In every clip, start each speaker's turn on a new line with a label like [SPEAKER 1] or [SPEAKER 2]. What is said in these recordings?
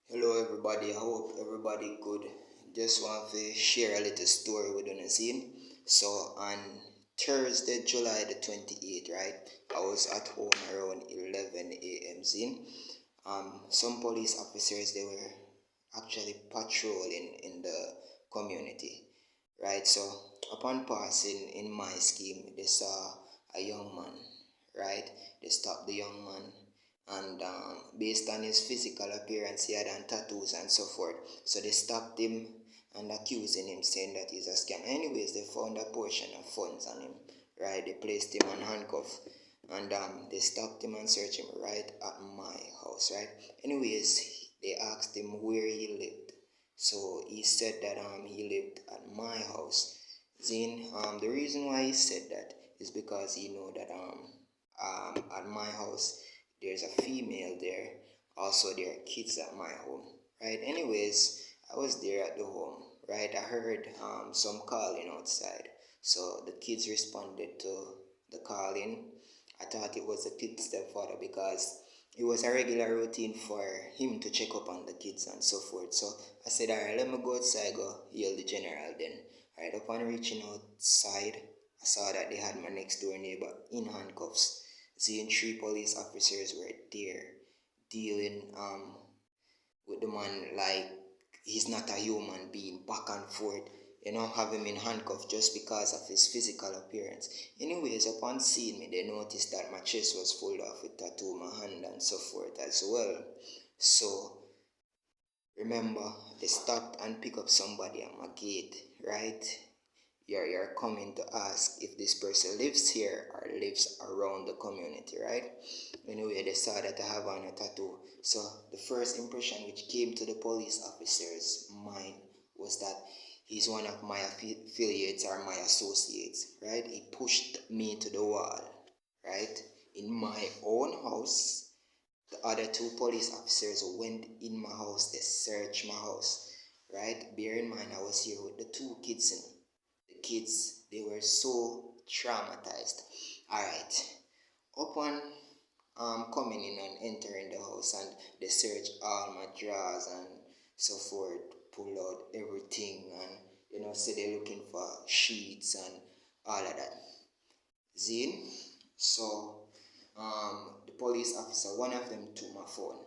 [SPEAKER 1] Hello everybody, I hope everybody good. Just want to share a little story with you scene. So on Thursday, July the 28th, right? I was at home around 11 a.m. scene. Some police officers they were actually patrolling in the community, right? So upon passing in my scheme, they saw a young man, right? They stopped the young man and based on his physical appearance, he had on tattoos and so forth. So they stopped him and accusing him, saying that he's a scam. Anyways, they found a portion of funds on him, right? They placed him on handcuff and they stopped him and searched him right at my house, right? Anyways, they asked him where he lived. So he said that he lived at my house. Then the reason why he said that is because he know that at my house there's a female there. Also, there are kids at my home, right? Anyways, I was there at the home, right? I heard some calling outside. So the kids responded to the calling. I thought it was the kid's stepfather because it was a regular routine for him to check up on the kids and so forth. So I said, all right, let me go outside, go heal the general then. Right, upon reaching outside, I saw that they had my next door neighbor in handcuffs. Seeing three police officers were there dealing with the man like he's not a human being, back and forth, have him in handcuffs just because of his physical appearance. Anyways, upon seeing me, they noticed that my chest was full of with tattoo, my hand and so forth as well. So remember, they stopped and picked up somebody at my gate, right? You're coming to ask if this person lives here or lives around the community, right? Anyway, they saw that I have on a tattoo. So the first impression which came to the police officer's mind was that he's one of my affiliates or my associates, right? He pushed me to the wall, right? In my own house, the other two police officers went in my house, they searched my house, right? Bear in mind, I was here with the two kids in the kids, they were so traumatized. Alright. Upon coming in and entering the house and they searched all my drawers and so forth, pull out everything and say they're looking for sheets and all of that. Zine. So the police officer, one of them took my phone.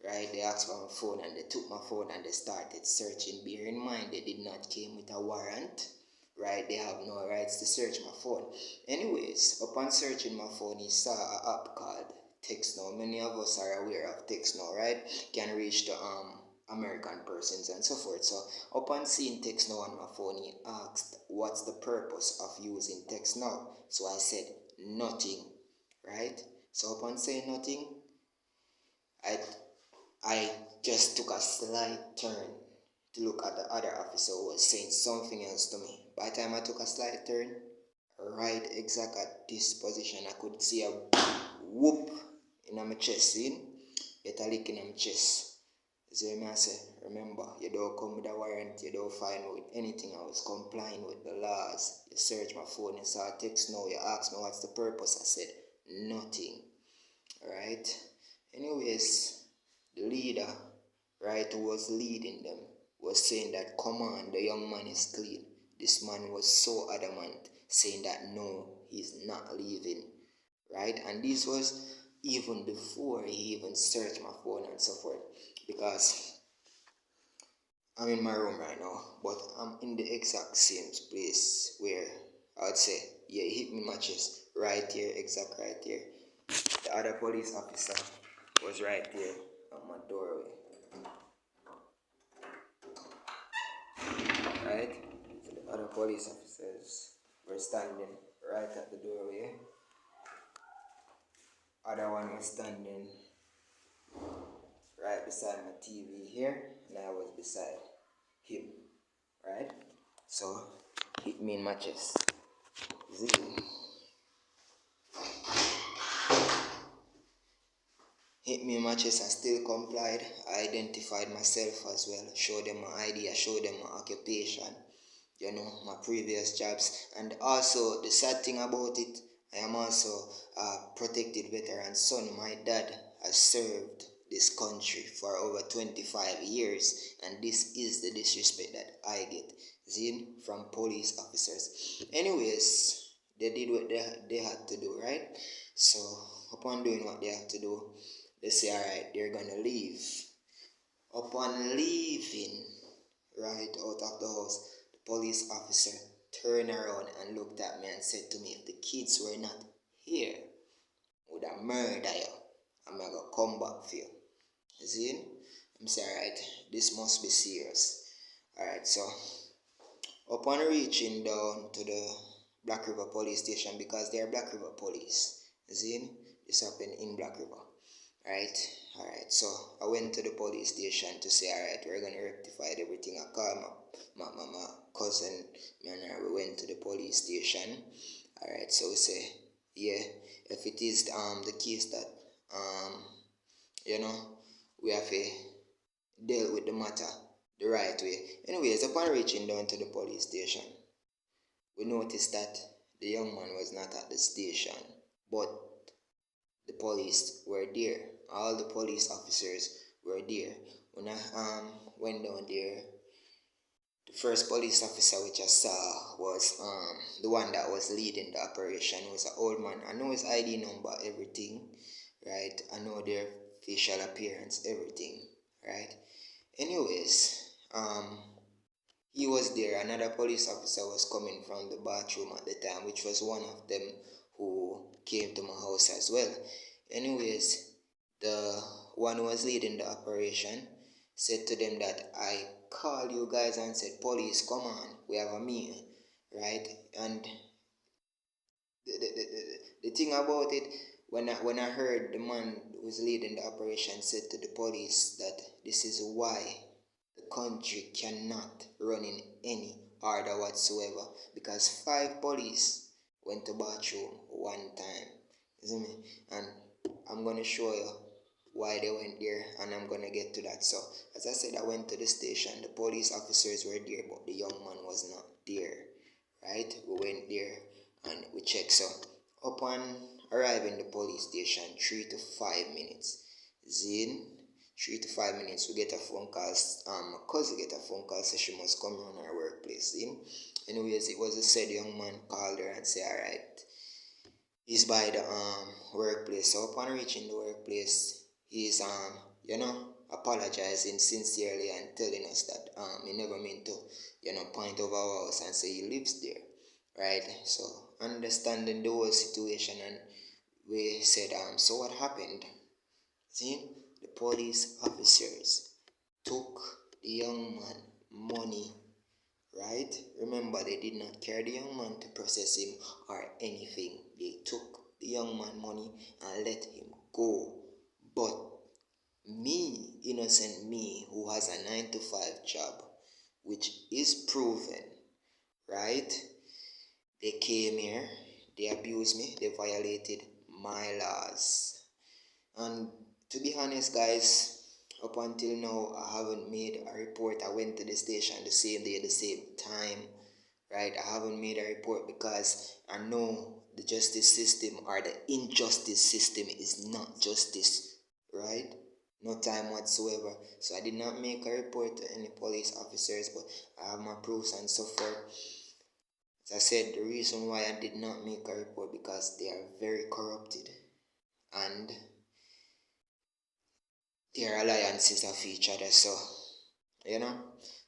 [SPEAKER 1] Right, they asked for my phone and they took my phone and they started searching. Bear in mind, they did not came with a warrant, right? They have no rights to search my phone. Anyways, upon searching my phone, he saw an app called Text Now. Many of us are aware of Text Now, right? Can reach the American persons and so forth. So upon seeing Text Now on my phone, he asked, "What's the purpose of using Text Now?" So I said, "Nothing," right? So upon saying nothing, I I just took a slight turn to look at the other officer who was saying something else to me. By the time I took a slight turn, right exact at this position, I could see a whoop in my chest, see? Get a lick in my chest. So I say, remember, you don't come with a warrant, you don't find me with anything. I was complying with the laws. You search my phone, you saw a text now, you asked me what's the purpose. I said, nothing. Alright? Anyways, the leader, right, who was leading them, was saying that, "Come on, the young man is clean." This man was so adamant, saying that no, he's not leaving, right? And this was even before he even searched my phone and so forth, because I'm in my room right now, but I'm in the exact same place where I would say, yeah, he hit me in my chest, right here, exact right here. The other police officer was right there at my doorway. Right? So the other police officers were standing right at the doorway. Other one was standing right beside my TV here, and I was beside him. Right? So hit me in my chest. Zip. Hit me in my chest. I still complied. I identified myself as well. Showed them my ID. I showed them my occupation. My previous jobs. And also, the sad thing about it, I am also a protected veteran son. My dad has served the this country for over 25 years, and this is the disrespect that I get, see, from police officers. Anyways, they did what they had to do, right? So upon doing what they have to do, they say, all right, they're gonna leave. Upon leaving, right out of the house, the police officer turned around and looked at me and said to me, if the kids were not here, I would have murdered you. I'm gonna come back for you. You see? I'm saying, alright, this must be serious. Alright, so upon reaching down to the Black River police station, because they are Black River police, you see? This happened in Black River. Alright, so I went to the police station to say, alright, we're gonna rectify everything. I called my cousin, and we went to the police station. Alright, so we say, yeah, if it is the case that you know, we have to deal with the matter the right way. Anyways, upon reaching down to the police station, we noticed that the young man was not at the station, but the police were there. All the police officers were there. When I went down there, the first police officer which I saw was the one that was leading the operation. It was an old man. I know his ID number, everything, right? I know their facial appearance, everything, right? Anyways, he was there. Another police officer was coming from the bathroom at the time, which was one of them who came to my house as well. Anyways, the one who was leading the operation said to them that I called you guys and said, police, come on, we have a meeting, right? And the thing about it, when I heard the man who was leading the operation said to the police that this is why the country cannot run in any order whatsoever, because 5 police went to bathroom one time, you see me? And I'm gonna show you why they went there, and I'm gonna get to that. So as I said, I went to the station. The police officers were there, but the young man was not there, right? We went there and we checked. So upon arriving the police station, 3 to 5 minutes, Zane, 3 to 5 minutes, we get a phone call. My cousin get a phone call, so she must come around our workplace. Zane. Anyways, it was a said young man called her and said, alright, he's by the workplace. So upon reaching the workplace, he's apologizing sincerely and telling us that he never meant to point over our house and say he lives there, right? So understanding the whole situation, and we said so what happened? See, the police officers took the young man money, right? Remember, they did not carry the young man to process him or anything. They took the young man money and let him go. But me, innocent me, who has a 9 to 5 job, which is proven, right? They came here, they abused me, they violated my laws. And to be honest, guys, up until now, I haven't made a report. I went to the station the same day, the same time, right? I haven't made a report because I know the justice system or the injustice system is not justice, right? No time whatsoever. So I did not make a report to any police officers, but I have my proofs and so forth. As I said, the reason why I did not make a report because they are very corrupted and they are alliances of each other. So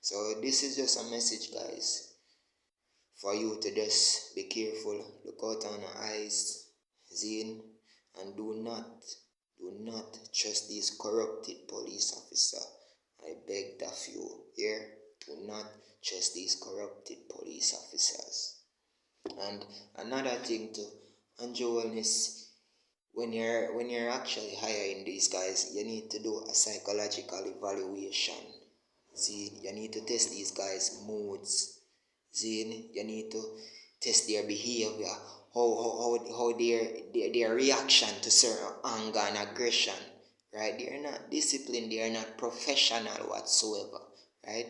[SPEAKER 1] so this is just a message, guys, for you to just be careful, look out on the eyes, Zine, and do not trust these corrupted police officer. I beg of you here, do not trust these corrupted police officers. And another thing too, Joelness, when you're actually hiring these guys, you need to do a psychological evaluation. See, you need to test these guys' moods. See, you need to test their behavior, how their reaction to certain anger and aggression. Right? They are not disciplined, they are not professional whatsoever. Right?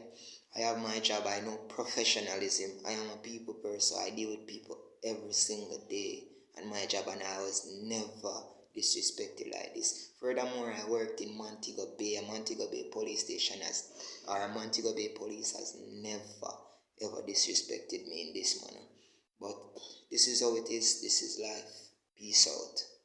[SPEAKER 1] I have my job, I know professionalism. I am a people person, I deal with people every single day and my job, and I was never disrespected like this. Furthermore, I worked in Montego Bay. A Montego Bay police station has, or a Montego Bay police has never ever disrespected me in this manner. But this is how it is. This is life. Peace out.